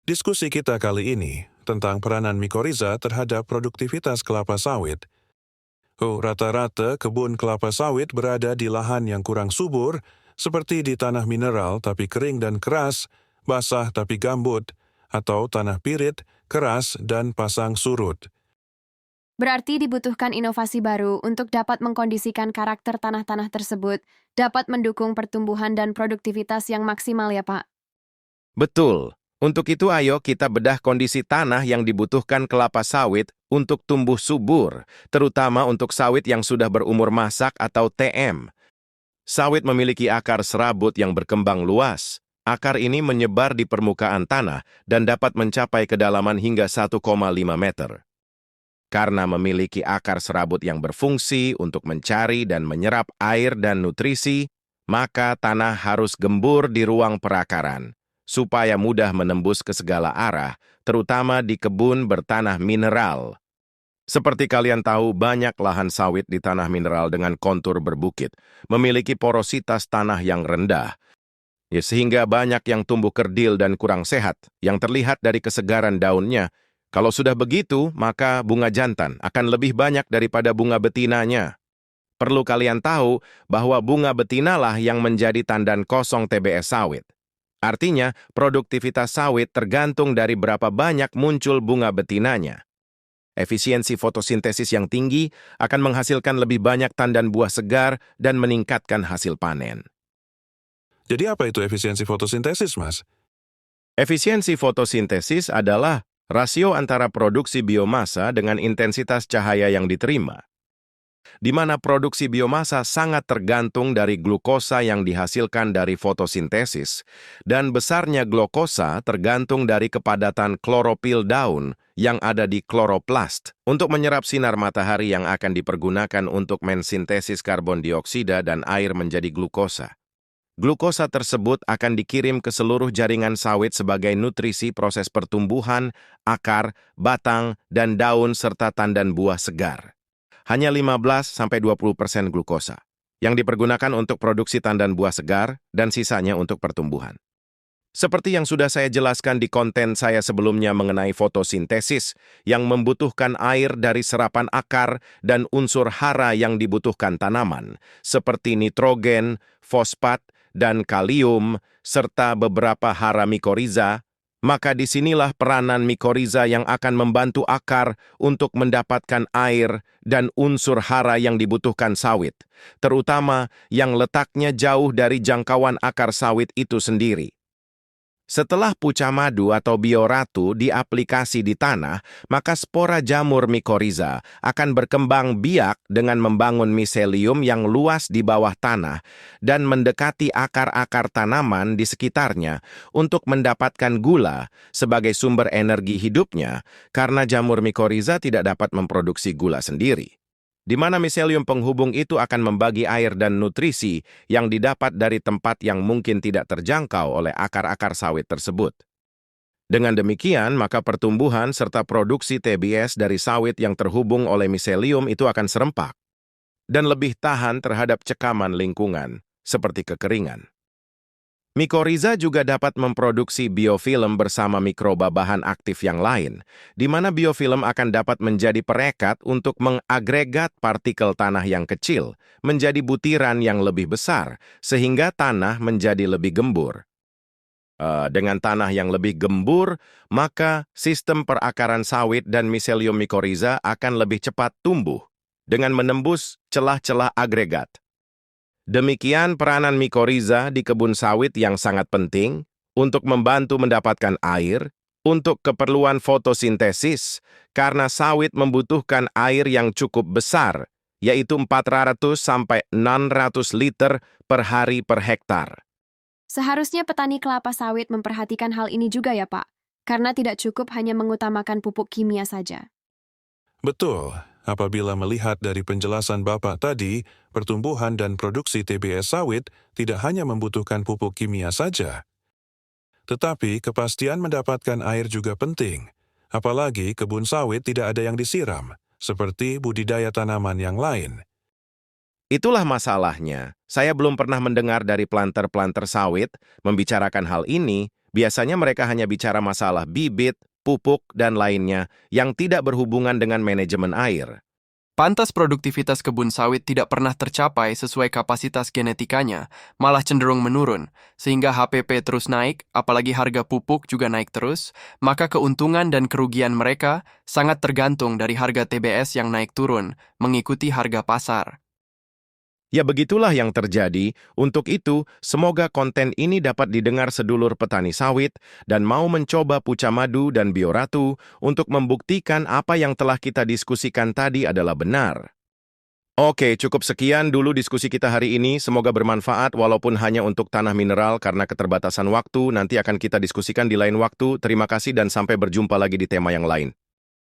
Diskusi kita kali ini tentang peranan mikorizа terhadap produktivitas kelapa sawit. Rata-rata kebun kelapa sawit berada di lahan yang kurang subur, seperti di tanah mineral tapi kering dan keras, basah tapi gambut, atau tanah pirit, keras dan pasang surut. Berarti dibutuhkan inovasi baru untuk dapat mengkondisikan karakter tanah-tanah tersebut, dapat mendukung pertumbuhan dan produktivitas yang maksimal ya Pak. Betul. Untuk itu ayo kita bedah kondisi tanah yang dibutuhkan kelapa sawit untuk tumbuh subur, terutama untuk sawit yang sudah berumur masak atau TM. Sawit memiliki akar serabut yang berkembang luas. Akar ini menyebar di permukaan tanah dan dapat mencapai kedalaman hingga 1,5 meter. Karena memiliki akar serabut yang berfungsi untuk mencari dan menyerap air dan nutrisi, maka tanah harus gembur di ruang perakaran, supaya mudah menembus ke segala arah, terutama di kebun bertanah mineral. Seperti kalian tahu, banyak lahan sawit di tanah mineral dengan kontur berbukit, memiliki porositas tanah yang rendah, sehingga banyak yang tumbuh kerdil dan kurang sehat, yang terlihat dari kesegaran daunnya. Kalau sudah begitu, maka bunga jantan akan lebih banyak daripada bunga betinanya. Perlu kalian tahu bahwa bunga betinalah yang menjadi tandan kosong TBS sawit. Artinya, produktivitas sawit tergantung dari berapa banyak muncul bunga betinanya. Efisiensi fotosintesis yang tinggi akan menghasilkan lebih banyak tandan buah segar dan meningkatkan hasil panen. Jadi apa itu efisiensi fotosintesis, Mas? Efisiensi fotosintesis adalah rasio antara produksi biomasa dengan intensitas cahaya yang diterima, di mana produksi biomasa sangat tergantung dari glukosa yang dihasilkan dari fotosintesis, dan besarnya glukosa tergantung dari kepadatan klorofil daun yang ada di kloroplast untuk menyerap sinar matahari yang akan dipergunakan untuk mensintesis karbon dioksida dan air menjadi glukosa. Glukosa tersebut akan dikirim ke seluruh jaringan sawit sebagai nutrisi proses pertumbuhan, akar, batang, dan daun serta tandan buah segar. Hanya 15-20% glukosa, yang dipergunakan untuk produksi tandan buah segar dan sisanya untuk pertumbuhan. Seperti yang sudah saya jelaskan di konten saya sebelumnya mengenai fotosintesis, yang membutuhkan air dari serapan akar dan unsur hara yang dibutuhkan tanaman, seperti nitrogen, fosfat, dan kalium, serta beberapa hara mikorizа, maka disinilah peranan mikorizа yang akan membantu akar untuk mendapatkan air dan unsur hara yang dibutuhkan sawit, terutama yang letaknya jauh dari jangkauan akar sawit itu sendiri. Setelah puca madu atau bioratu diaplikasi di tanah, maka spora jamur mikorizа akan berkembang biak dengan membangun miselium yang luas di bawah tanah dan mendekati akar-akar tanaman di sekitarnya untuk mendapatkan gula sebagai sumber energi hidupnya, karena jamur mikorizа tidak dapat memproduksi gula sendiri, di mana miselium penghubung itu akan membagi air dan nutrisi yang didapat dari tempat yang mungkin tidak terjangkau oleh akar-akar sawit tersebut. Dengan demikian, maka pertumbuhan serta produksi TBS dari sawit yang terhubung oleh miselium itu akan serempak dan lebih tahan terhadap cekaman lingkungan, seperti kekeringan. Mikorizа juga dapat memproduksi biofilm bersama mikroba bahan aktif yang lain, di mana biofilm akan dapat menjadi perekat untuk mengagregat partikel tanah yang kecil menjadi butiran yang lebih besar, sehingga tanah menjadi lebih gembur. Dengan tanah yang lebih gembur, maka sistem perakaran sawit dan miselium mikorizа akan lebih cepat tumbuh dengan menembus celah-celah agregat. Demikian peranan mikorizа di kebun sawit yang sangat penting untuk membantu mendapatkan air untuk keperluan fotosintesis, karena sawit membutuhkan air yang cukup besar, yaitu 400-600 liter per hari per hektar. Seharusnya petani kelapa sawit memperhatikan hal ini juga ya Pak, karena tidak cukup hanya mengutamakan pupuk kimia saja. Betul. Apabila melihat dari penjelasan Bapak tadi, pertumbuhan dan produksi TBS sawit tidak hanya membutuhkan pupuk kimia saja. Tetapi kepastian mendapatkan air juga penting. Apalagi kebun sawit tidak ada yang disiram, seperti budidaya tanaman yang lain. Itulah masalahnya. Saya belum pernah mendengar dari planter-planter sawit membicarakan hal ini. Biasanya mereka hanya bicara masalah bibit, pupuk, dan lainnya yang tidak berhubungan dengan manajemen air. Pantas produktivitas kebun sawit tidak pernah tercapai sesuai kapasitas genetikanya, malah cenderung menurun, sehingga HPP terus naik, apalagi harga pupuk juga naik terus, maka keuntungan dan kerugian mereka sangat tergantung dari harga TBS yang naik turun, mengikuti harga pasar. Ya begitulah yang terjadi. Untuk itu, semoga konten ini dapat didengar sedulur petani sawit dan mau mencoba Puca Madu dan Bioratu untuk membuktikan apa yang telah kita diskusikan tadi adalah benar. Oke, cukup sekian dulu diskusi kita hari ini. Semoga bermanfaat walaupun hanya untuk tanah mineral karena keterbatasan waktu. Nanti akan kita diskusikan di lain waktu. Terima kasih dan sampai berjumpa lagi di tema yang lain.